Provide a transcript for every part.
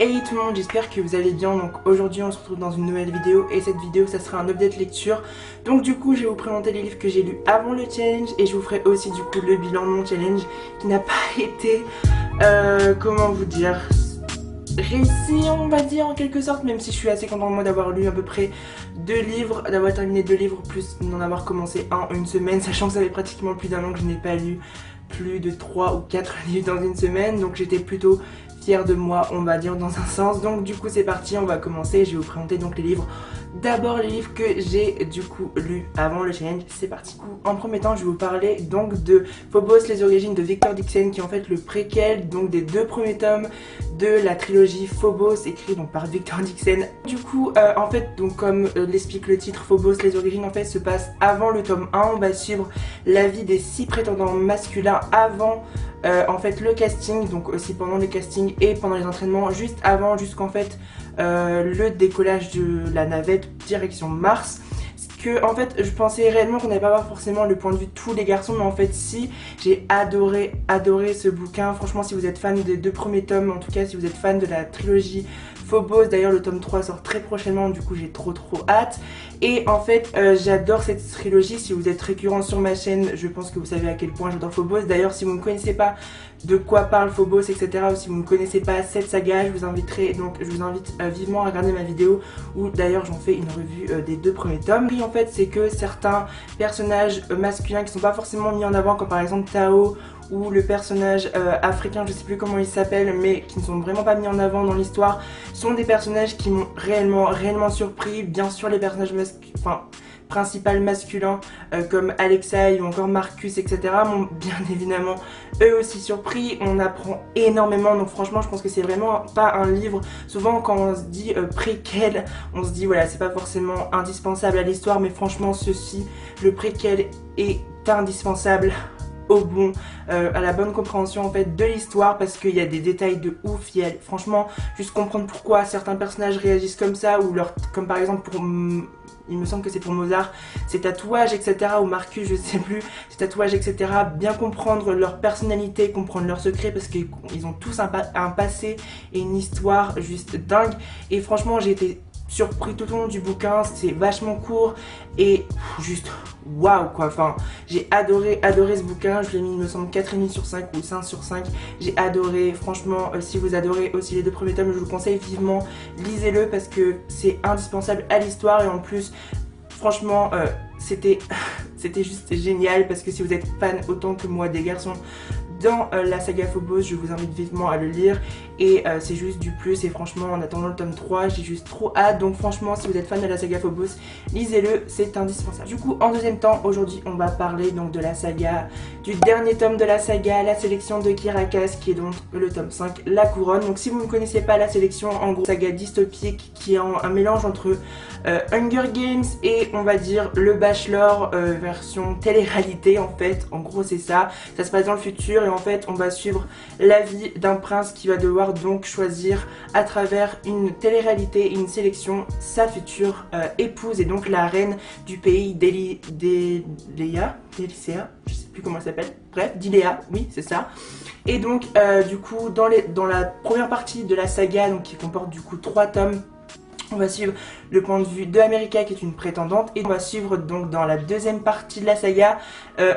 Hey tout le monde, j'espère que vous allez bien. Donc aujourd'hui on se retrouve dans une nouvelle vidéo et cette vidéo ça sera un update lecture. Donc du coup je vais vous présenter les livres que j'ai lus avant le challenge et je vous ferai aussi du coup le bilan de mon challenge qui n'a pas été, comment vous dire, réussi on va dire en quelque sorte, même si je suis assez content de moi d'avoir lu à peu près 2 livres, d'avoir terminé 2 livres plus d'en avoir commencé un en une semaine, sachant que ça fait pratiquement plus d'un an que je n'ai pas lu plus de 3 ou 4 livres dans une semaine, donc j'étais plutôt fière de moi on va dire dans un sens. Donc du coup c'est parti, on va commencer, je vais vous présenter donc les livres. D'abord les livres que j'ai du coup lus avant le challenge, c'est parti. En premier temps je vais vous parler donc de Phobos, les origines de Victor Dixon, qui est en fait le préquel donc des 2 premiers tomes de la trilogie Phobos écrit donc par Victor Dixon. Du coup en fait donc comme l'explique le titre, Phobos, les origines en fait se passe avant le tome 1, on va suivre la vie des 6 prétendants masculins avant en fait le casting, donc aussi pendant le casting et pendant les entraînements, juste avant, jusqu'en fait le décollage de la navette direction Mars. Que en fait je pensais réellement qu'on n'allait pas avoir forcément le point de vue de tous les garçons, mais en fait si, j'ai adoré ce bouquin. Franchement si vous êtes fan des 2 premiers tomes, en tout cas si vous êtes fan de la trilogie Phobos, d'ailleurs le tome 3 sort très prochainement, du coup j'ai trop hâte. Et en fait j'adore cette trilogie. Si vous êtes récurrent sur ma chaîne, je pense que vous savez à quel point j'adore Phobos. D'ailleurs si vous ne connaissez pas de quoi parle Phobos, etc., ou si vous ne connaissez pas cette saga, je vous invite vivement à regarder ma vidéo où d'ailleurs j'en fais une revue des 2 premiers tomes. Et en fait c'est que certains personnages masculins qui sont pas forcément mis en avant, comme par exemple Tao ou le personnage africain, je sais plus comment il s'appelle, mais qui ne sont vraiment pas mis en avant dans l'histoire, sont des personnages qui m'ont réellement surpris. Bien sûr les personnages principal masculin comme Alexei ou encore Marcus, etc. m'ont bien évidemment eux aussi surpris. On apprend énormément, donc franchement je pense que c'est vraiment pas un livre, souvent quand on se dit préquel, on se dit voilà c'est pas forcément indispensable à l'histoire, mais franchement ceci, le préquel est indispensable à la bonne compréhension en fait de l'histoire, parce qu'il y a des détails de ouf. Franchement juste comprendre pourquoi certains personnages réagissent comme ça, ou comme par exemple pour il me semble que c'est pour Mozart, ses tatouages, etc. ou Marcus, je sais plus, ses tatouages, etc. Bien comprendre leur personnalité, comprendre leurs secrets, parce qu'ils ont tous un passé et une histoire juste dingue. Et franchement j'ai été surpris tout au long du bouquin, c'est vachement court et juste waouh quoi. Enfin j'ai adoré ce bouquin, je l'ai mis il me semble 4,5 sur 5 ou 5 sur 5, j'ai adoré. Franchement si vous adorez aussi les 2 premiers tomes, je vous le conseille vivement, lisez-le parce que c'est indispensable à l'histoire. Et en plus franchement c'était juste génial, parce que si vous êtes fan autant que moi des garçons dans la saga Phobos, je vous invite vivement à le lire. Et c'est juste du plus, et franchement en attendant le tome 3 j'ai juste trop hâte. Donc franchement si vous êtes fan de la saga Phobos, lisez-le, c'est indispensable. Du coup en deuxième temps aujourd'hui on va parler donc de la saga, du dernier tome de la saga, la sélection de Kirakas, qui est donc le tome 5, La Couronne. Donc si vous ne connaissez pas la sélection, en gros saga dystopique qui est un mélange entre Hunger Games et on va dire le Bachelor version télé-réalité en fait. En gros c'est ça, ça se passe dans le futur et en fait on va suivre la vie d'un prince qui va devoir donc choisir à travers une télé-réalité et une sélection sa future épouse, et donc la reine du pays d'Elyséa, je sais plus comment elle s'appelle, bref d'Iléa, oui c'est ça. Et donc du coup dans la première partie de la saga, donc qui comporte du coup 3 tomes, on va suivre le point de vue de America qui est une prétendante, et on va suivre donc dans la deuxième partie de la saga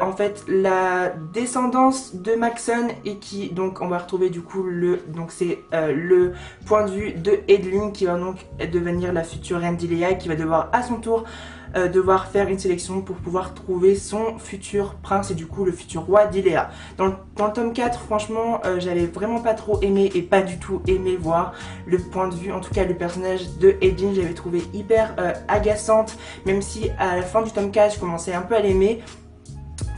en fait la descendance de Maxon, et qui donc on va retrouver du coup le point de vue de Edlin qui va donc devenir la future reine d'Iléa, qui va devoir à son tour devoir faire une sélection pour pouvoir trouver son futur prince et du coup le futur roi d'Iléa. Dans le tome 4 franchement j'avais vraiment pas trop aimé et pas du tout aimé voir le point de vue, en tout cas le personnage de Edlin, j'avais trouvé hyper agaçante, même si à la fin du tome 4 je commençais un peu à l'aimer.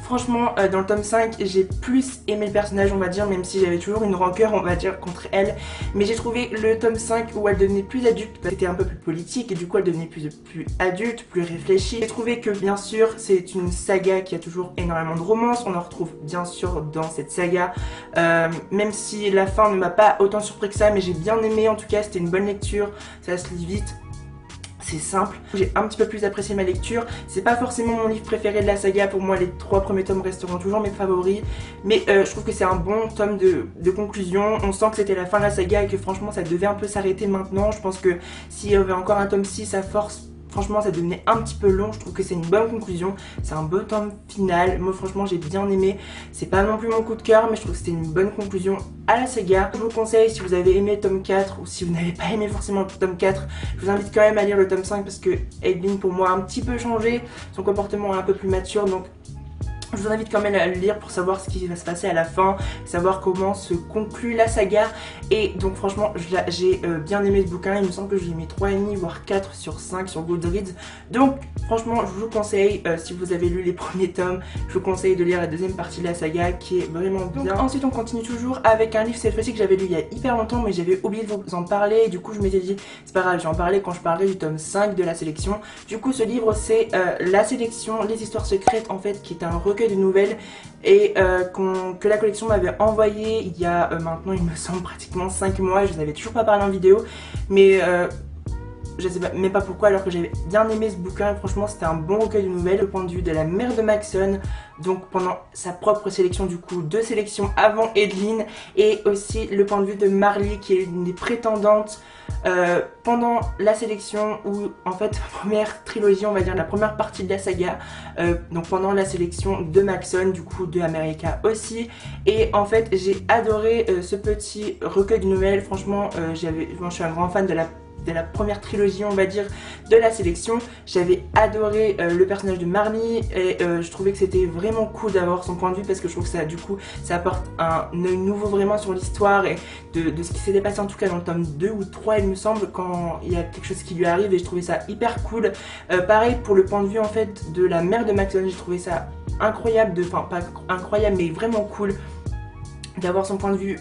Franchement dans le tome 5 j'ai plus aimé le personnage on va dire, même si j'avais toujours une rancœur on va dire contre elle, mais j'ai trouvé le tome 5 où elle devenait plus adulte, c'était un peu plus politique et du coup elle devenait plus adulte, plus réfléchie. J'ai trouvé que bien sûr c'est une saga qui a toujours énormément de romance, on en retrouve bien sûr dans cette saga, même si la fin ne m'a pas autant surpris que ça, mais j'ai bien aimé, en tout cas c'était une bonne lecture, ça se lit vite. c'est simple, j'ai un petit peu plus apprécié ma lecture. C'est pas forcément mon livre préféré de la saga, pour moi les 3 premiers tomes resteront toujours mes favoris. Mais je trouve que c'est un bon tome de conclusion. On sent que c'était la fin de la saga et que franchement ça devait un peu s'arrêter maintenant. Je pense que s'il y avait encore un tome 6 à force, franchement ça devenait un petit peu long. Je trouve que c'est une bonne conclusion, c'est un beau tome final. Moi franchement j'ai bien aimé. C'est pas non plus mon coup de cœur, mais je trouve que c'était une bonne conclusion à la saga. Je vous conseille, si vous avez aimé le tome 4 ou si vous n'avez pas aimé forcément le tome 4, je vous invite quand même à lire le tome 5 parce que Edwin pour moi a un petit peu changé, son comportement est un peu plus mature, donc je vous invite quand même à le lire pour savoir ce qui va se passer à la fin, savoir comment se conclut la saga. Et donc franchement j'ai bien aimé ce bouquin, il me semble que je lui ai mis 3,5 voire 4 sur 5 sur Goodreads. Donc franchement je vous conseille, si vous avez lu les premiers tomes, je vous conseille de lire la deuxième partie de la saga qui est vraiment bien. Donc, ensuite on continue toujours avec un livre cette fois-ci que j'avais lu il y a hyper longtemps mais j'avais oublié de vous en parler. Et du coup je m'étais dit c'est pas grave, j'en parlais quand je parlais du tome 5 de la sélection. Du coup ce livre c'est la sélection, les histoires secrètes en fait, qui est un recueil de nouvelles et que la collection m'avait envoyé il y a maintenant il me semble pratiquement 5 mois et je vous avais toujours pas parlé en vidéo, mais je sais pas, même pas pourquoi, alors que j'avais bien aimé ce bouquin. Franchement c'était un bon recueil de nouvelles, le point de vue de la mère de Maxon, donc pendant sa propre sélection, du coup 2 sélections avant Edwin, et aussi le point de vue de Marley qui est une des prétendantes pendant la sélection, où en fait première trilogie, on va dire la première partie de la saga, donc pendant la sélection de Maxon, du coup de America aussi. Et en fait j'ai adoré ce petit recueil de nouvelles. Franchement moi, je suis un grand fan de la première trilogie, on va dire, de la sélection. J'avais adoré le personnage de Marley et je trouvais que c'était vraiment cool d'avoir son point de vue parce que je trouve que ça, du coup, ça apporte un œil nouveau vraiment sur l'histoire et de ce qui s'était passé en tout cas dans le tome 2 ou 3 il me semble, quand il y a quelque chose qui lui arrive, et je trouvais ça hyper cool. Pareil pour le point de vue en fait de la mère de Maxon, j'ai trouvé ça incroyable, enfin pas incroyable mais vraiment cool d'avoir son point de vue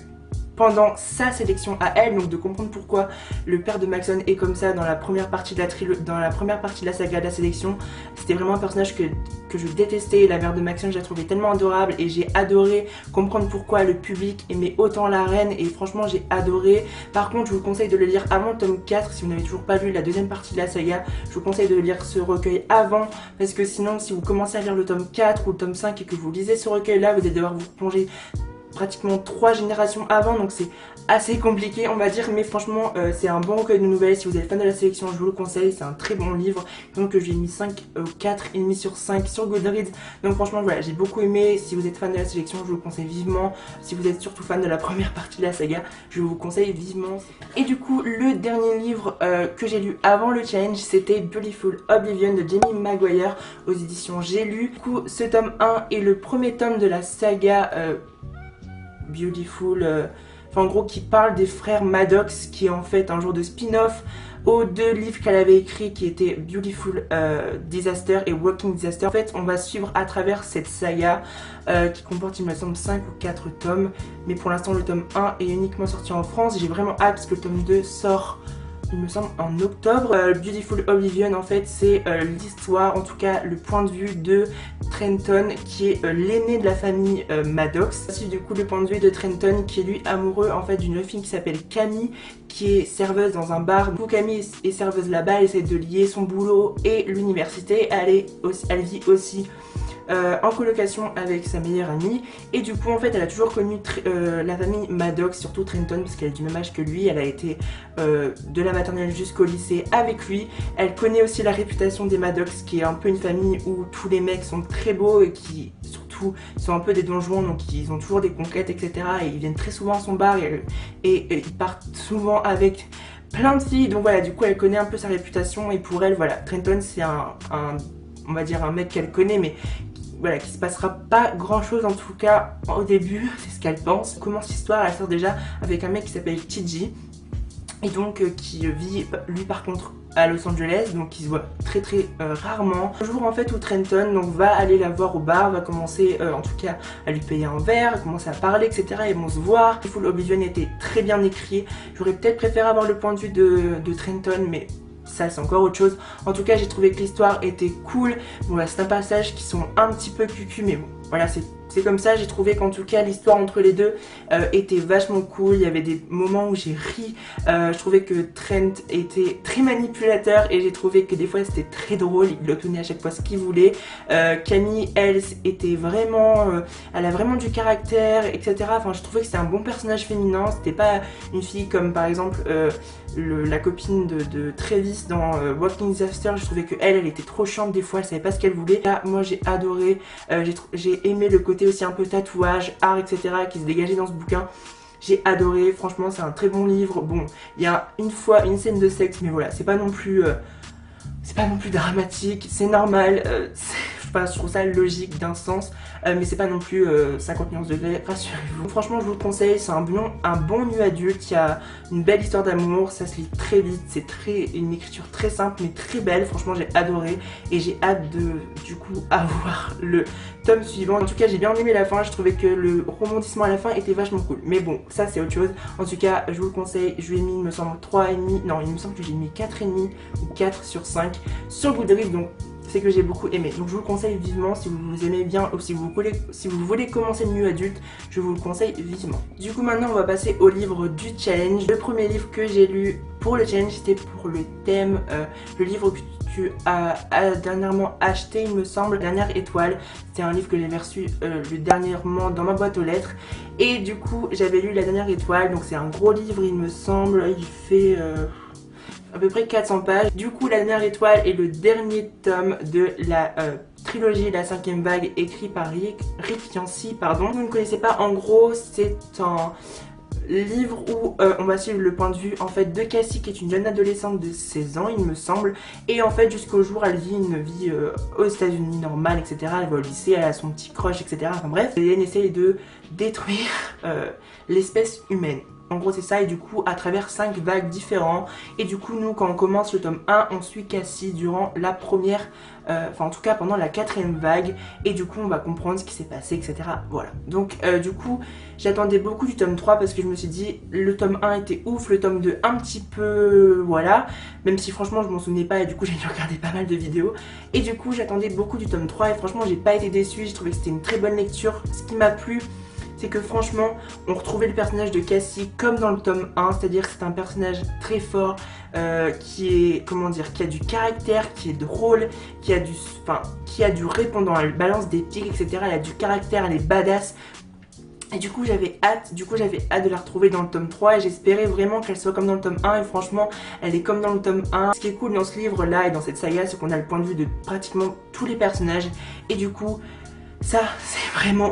pendant sa sélection à elle, donc de comprendre pourquoi le père de Maxon est comme ça dans la première partie de la saga de la sélection. C'était vraiment un personnage que je détestais. La mère de Maxon, je la trouvais tellement adorable et j'ai adoré comprendre pourquoi le public aimait autant la reine, et franchement j'ai adoré. Par contre je vous conseille de le lire avant le tome 4 si vous n'avez toujours pas lu la deuxième partie de la saga. Je vous conseille de lire ce recueil avant, parce que sinon si vous commencez à lire le tome 4 ou le tome 5 et que vous lisez ce recueil là, vous allez devoir vous plonger pratiquement 3 générations avant, donc c'est assez compliqué on va dire, mais franchement c'est un bon recueil de nouvelles. Si vous êtes fan de la sélection, je vous le conseille, c'est un très bon livre. Donc j'ai mis 4,5 sur 5 sur Goodreads, donc franchement voilà, j'ai beaucoup aimé. Si vous êtes fan de la sélection, je vous le conseille vivement. Si vous êtes surtout fan de la première partie de la saga, je vous conseille vivement. Et du coup le dernier livre que j'ai lu avant le challenge, c'était Beautiful Oblivion de Jamie Maguire aux éditions J'ai lu. Du coup ce tome 1 est le premier tome de la saga Beautiful, en gros qui parle des frères Maddox, qui est en fait un genre de spin-off aux 2 livres qu'elle avait écrits qui étaient Beautiful Disaster et Walking Disaster. En fait on va suivre à travers cette saga qui comporte il me semble 5 ou 4 tomes, mais pour l'instant le tome 1 est uniquement sorti en France. J'ai vraiment hâte parce que le tome 2 sort il me semble en octobre. Beautiful Oblivion en fait c'est l'histoire, en tout cas le point de vue de Trenton qui est l'aîné de la famille Maddox. C'est du coup le point de vue de Trenton qui est lui amoureux en fait d'une fille qui s'appelle Camille, qui est serveuse dans un bar. Du coup Camille est serveuse là-bas, elle essaie de lier son boulot et l'université. Elle vit aussi en colocation avec sa meilleure amie, et du coup en fait elle a toujours connu la famille Maddox, surtout Trenton parce qu'elle est du même âge que lui. Elle a été de la maternelle jusqu'au lycée avec lui. Elle connaît aussi la réputation des Maddox qui est un peu une famille où tous les mecs sont très beaux et qui surtout sont un peu des donjons, donc ils ont toujours des conquêtes etc, et ils viennent très souvent à son bar et ils partent souvent avec plein de filles. Donc voilà, du coup elle connaît un peu sa réputation, et pour elle voilà, Trenton c'est on va dire un mec qu'elle connaît, mais voilà, qui se passera pas grand chose en tout cas au début, c'est ce qu'elle pense. Comment cette histoire, elle sort déjà avec un mec qui s'appelle TJ, et donc qui vit lui par contre à Los Angeles, donc il se voit très rarement. Un jour en fait où Trenton donc va aller la voir au bar, va commencer en tout cas à lui payer un verre, commencer à parler etc, ils vont se voir. Beautiful Oblivion était très bien écrit, j'aurais peut-être préféré avoir le point de vue de Trenton, mais ça c'est encore autre chose. En tout cas j'ai trouvé que l'histoire était cool. Bon là c'est un passage qui sont un petit peu cucu, mais bon voilà, c'est comme ça, j'ai trouvé qu'en tout cas l'histoire entre les deux était vachement cool. Il y avait des moments où j'ai ri, je trouvais que Trent était très manipulateur et j'ai trouvé que des fois c'était très drôle, il obtenait à chaque fois ce qu'il voulait. Camille, elle, était vraiment, elle a vraiment du caractère, etc. Enfin, je trouvais que c'était un bon personnage féminin, c'était pas une fille comme par exemple la copine de Travis dans Walking Disaster. Je trouvais que elle était trop chiante des fois, elle savait pas ce qu'elle voulait. Là, moi j'ai adoré, j'ai aimé le côté aussi un peu tatouage, art, etc. qui se dégageait dans ce bouquin. J'ai adoré, franchement c'est un très bon livre. Bon, il y a une fois une scène de sexe, mais voilà, c'est pas non plus dramatique, c'est normal, je trouve ça logique d'un sens, mais c'est pas non plus 50 nuances degrés, rassurez-vous. Franchement je vous le conseille, c'est un bon nu adulte, il y a une belle histoire d'amour, ça se lit très vite, c'est une écriture très simple mais très belle, franchement j'ai adoré et j'ai hâte de du coup avoir le tome suivant. En tout cas j'ai bien aimé la fin, je trouvais que le rebondissement à la fin était vachement cool, mais bon ça c'est autre chose. En tout cas je vous le conseille, je lui ai mis il me semble 3,5, non il me semble que j'ai mis 4,5 ou 4 sur 5 sur Goodreads, donc c'est que j'ai beaucoup aimé. Donc je vous le conseille vivement si vous aimez bien ou si vous voulez commencer le nu adulte, je vous le conseille vivement. Du coup maintenant on va passer au livre du challenge. Le premier livre que j'ai lu pour le challenge c'était pour le thème, le livre que tu as dernièrement acheté il me semble, Dernière étoile. C'était un livre que j'avais reçu dernièrement dans ma boîte aux lettres et du coup j'avais lu La Dernière étoile, donc c'est un gros livre il me semble, il fait à peu près 400 pages. Du coup La Dernière étoile est le dernier tome de la trilogie La Cinquième Vague écrit par Rick Yancey, pardon. Vous ne connaissez pas, en gros c'est un livre où on va suivre le point de vue en fait de Cassie qui est une jeune adolescente de 16 ans il me semble, et en fait jusqu'au jour elle vit une vie aux États-Unis normale, etc. Elle va au lycée, elle a son petit crush, etc. Enfin bref, elle essaie de détruire l'espèce humaine. En gros c'est ça, et du coup à travers 5 vagues différents, et du coup nous quand on commence le tome 1 on suit Cassie durant la première, enfin en tout cas pendant la 4ème vague, et du coup on va comprendre ce qui s'est passé, etc. Voilà, donc du coup j'attendais beaucoup du tome 3 parce que je me suis dit le tome 1 était ouf, le tome 2 un petit peu voilà, même si franchement je m'en souvenais pas et du coup j'ai dû regarder pas mal de vidéos, et du coup j'attendais beaucoup du tome 3 et franchement j'ai pas été déçue, j'ai trouvé que c'était une très bonne lecture. Ce qui m'a plu c'est que franchement on retrouvait le personnage de Cassie comme dans le tome 1, c'est-à-dire que c'est un personnage très fort, qui est, comment dire, qui a du caractère, qui est drôle, qui a du répondant, elle balance des pics, etc. Elle a du caractère, elle est badass. Et du coup j'avais hâte de la retrouver dans le tome 3 et j'espérais vraiment qu'elle soit comme dans le tome 1, et franchement elle est comme dans le tome 1. Ce qui est cool dans ce livre là et dans cette saga, c'est qu'on a le point de vue de pratiquement tous les personnages, et du coup ça c'est vraiment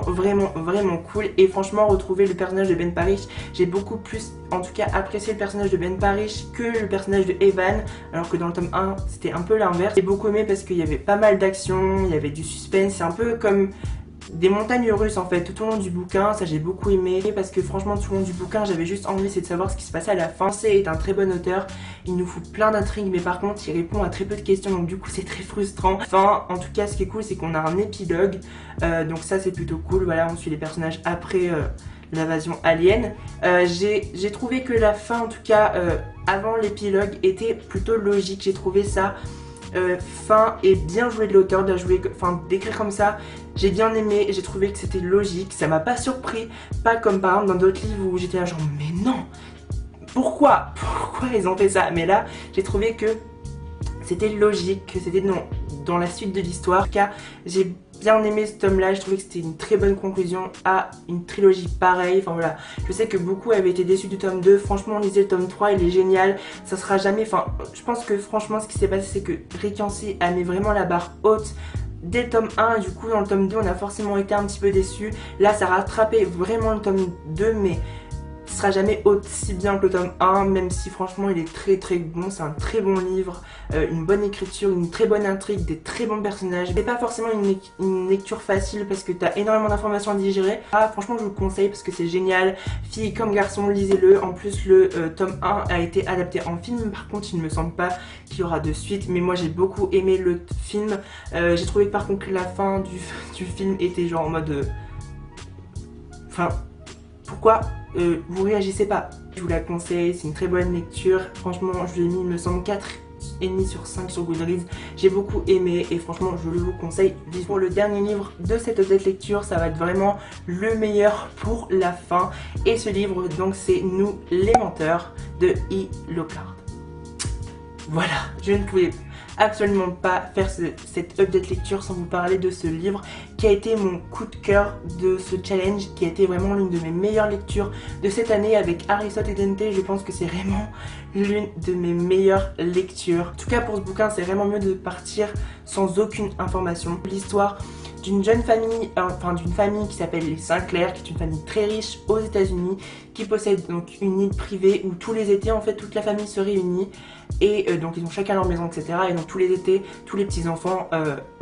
cool. Et franchement retrouver le personnage de Ben Parrish, j'ai beaucoup plus en tout cas apprécié le personnage de Ben Parrish que le personnage de Evan, alors que dans le tome 1 c'était un peu l'inverse. J'ai beaucoup aimé parce qu'il y avait pas mal d'action, il y avait du suspense, c'est un peu comme des montagnes russes en fait tout au long du bouquin. Ça j'ai beaucoup aimé parce que franchement tout au long du bouquin j'avais juste envie de savoir ce qui se passait à la fin. C'est un très bon auteur, il nous fout plein d'intrigues mais par contre il répond à très peu de questions, donc du coup c'est très frustrant. Enfin en tout cas ce qui est cool c'est qu'on a un épilogue, donc ça c'est plutôt cool. Voilà, on suit les personnages après l'invasion alien. J'ai trouvé que la fin en tout cas avant l'épilogue était plutôt logique, j'ai trouvé ça fin et bien joué de l'auteur d'écrire comme ça. J'ai bien aimé, j'ai trouvé que c'était logique, ça m'a pas surpris, pas comme par exemple dans d'autres livres où j'étais là genre mais non, pourquoi ils ont fait ça. Mais là j'ai trouvé que c'était logique, que c'était dans la suite de l'histoire. En tout cas j'ai bien aimé ce tome là, je trouvais que c'était une très bonne conclusion à une trilogie pareille. Enfin voilà, je sais que beaucoup avaient été déçus du tome 2, franchement lisez le tome 3, il est génial. Ça sera jamais, enfin je pense que franchement ce qui s'est passé c'est que Rick Yancey a mis vraiment la barre haute dès le tome 1, et du coup dans le tome 2 on a forcément été un petit peu déçus. Là ça a rattrapé vraiment le tome 2, mais ce sera jamais aussi bien que le tome 1, même si franchement il est très bon. C'est un très bon livre, une bonne écriture, une très bonne intrigue, des très bons personnages. C'est pas forcément une lecture facile parce que t'as énormément d'informations à digérer. Ah franchement je vous le conseille parce que c'est génial, filles comme garçons lisez-le. En plus le tome 1 a été adapté en film, par contre il ne me semble pas qu'il y aura de suite, mais moi j'ai beaucoup aimé le film. J'ai trouvé que par contre la fin du film était genre en mode enfin pourquoi vous réagissez pas? Je vous la conseille, c'est une très bonne lecture. Franchement je lui ai mis il me semble 4,5 sur 5 sur Goodreads. J'ai beaucoup aimé et franchement je le vous conseille. Pour le dernier livre de cette update lecture, ça va être vraiment le meilleur pour la fin. Et ce livre donc c'est Nous les menteurs de E. Lockhart. Voilà, je ne pouvais absolument pas faire cette update lecture sans vous parler de ce livre qui a été mon coup de cœur de ce challenge, qui a été vraiment l'une de mes meilleures lectures de cette année avec Aristote et Dante. Je pense que c'est vraiment l'une de mes meilleures lectures. En tout cas pour ce bouquin, c'est vraiment mieux de partir sans aucune information. L'histoire d'une jeune famille, d'une famille qui s'appelle les Sinclair, qui est une famille très riche aux États-Unis, qui possède donc une île privée où tous les étés en fait toute la famille se réunit et donc ils ont chacun leur maison, etc. Et donc tous les étés, tous les petits enfants,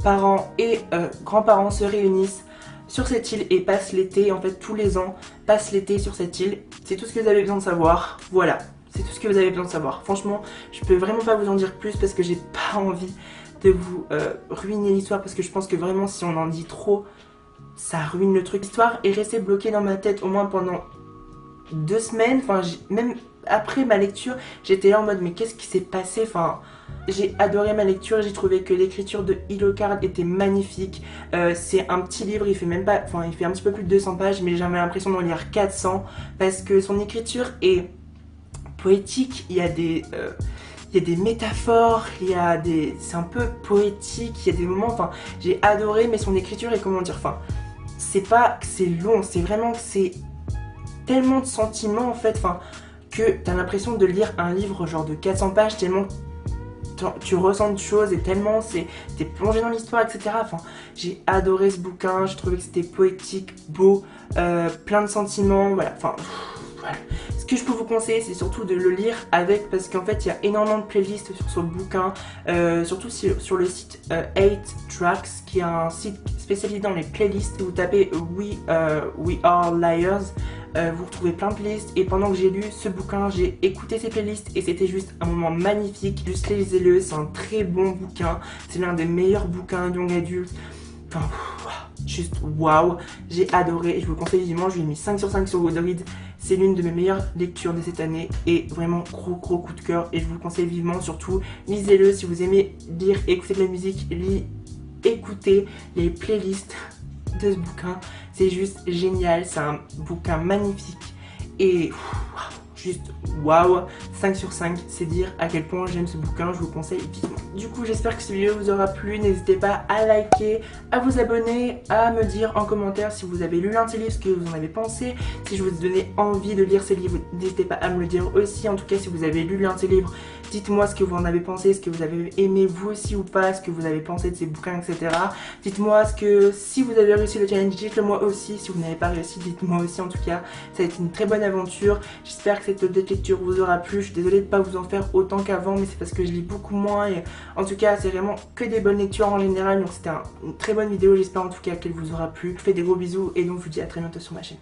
parents et grands-parents se réunissent sur cette île et passent l'été, en fait tous les ans passent l'été sur cette île. C'est tout ce que vous avez besoin de savoir. Voilà, c'est tout ce que vous avez besoin de savoir. Franchement, je peux vraiment pas vous en dire plus parce que j'ai pas envie de vous ruiner l'histoire, parce que je pense que vraiment si on en dit trop, ça ruine le truc. L'histoire est restée bloquée dans ma tête au moins pendant 2 semaines, enfin même après ma lecture, j'étais là en mode mais qu'est-ce qui s'est passé, enfin j'ai adoré ma lecture, j'ai trouvé que l'écriture de E. Lockhart était magnifique. C'est un petit livre, il fait même pas, enfin il fait un petit peu plus de 200 pages, mais j'avais l'impression d'en lire 400 parce que son écriture est poétique, il y a des métaphores, c'est un peu poétique, il y a des moments, enfin j'ai adoré, mais son écriture est, comment dire, enfin c'est pas que c'est long, c'est vraiment que c'est tellement de sentiments en fait, enfin que t'as l'impression de lire un livre genre de 400 pages tellement tu ressens des choses et tellement t'es plongé dans l'histoire, etc. Enfin j'ai adoré ce bouquin, j'ai trouvé que c'était poétique, beau, plein de sentiments, voilà, enfin voilà. Ce que je peux vous conseiller, c'est surtout de le lire avec, parce qu'en fait il y a énormément de playlists sur ce bouquin, surtout sur le site 8 Tracks, qui est un site spécialisé dans les playlists. Vous tapez We Are Liars, vous retrouvez plein de playlists, et pendant que j'ai lu ce bouquin, j'ai écouté ces playlists et c'était juste un moment magnifique. Juste lisez-le, c'est un très bon bouquin, c'est l'un des meilleurs bouquins young adulte. Enfin, juste waouh, j'ai adoré et je vous le conseille vivement. Je lui ai mis 5 sur 5 sur Goodreads. C'est l'une de mes meilleures lectures de cette année et vraiment gros coup de cœur, et je vous le conseille vivement. Surtout lisez-le si vous aimez lire, écouter de la musique, écoutez les playlists de ce bouquin, c'est juste génial, c'est un bouquin magnifique et juste waouh, 5 sur 5, c'est dire à quel point j'aime ce bouquin, je vous le conseille vivement. Du coup j'espère que cette vidéo vous aura plu, n'hésitez pas à liker, à vous abonner, à me dire en commentaire si vous avez lu l'un de ces livres, ce que vous en avez pensé, si je vous ai donné envie de lire ces livres, n'hésitez pas à me le dire aussi. En tout cas si vous avez lu l'un de ces livres, dites-moi ce que vous en avez pensé, ce que vous avez aimé vous aussi ou pas, ce que vous avez pensé de ces bouquins, etc. Dites-moi si vous avez réussi le challenge, dites-le moi aussi. Si vous n'avez pas réussi, dites-moi aussi. En tout cas, ça a été une très bonne aventure. J'espère que cette update lecture vous aura plu. Je suis désolée de ne pas vous en faire autant qu'avant, mais c'est parce que je lis beaucoup moins. Et en tout cas, c'est vraiment que des bonnes lectures en général. Donc c'était une très bonne vidéo. J'espère en tout cas qu'elle vous aura plu. Je vous fais des gros bisous et donc je vous dis à très bientôt sur ma chaîne.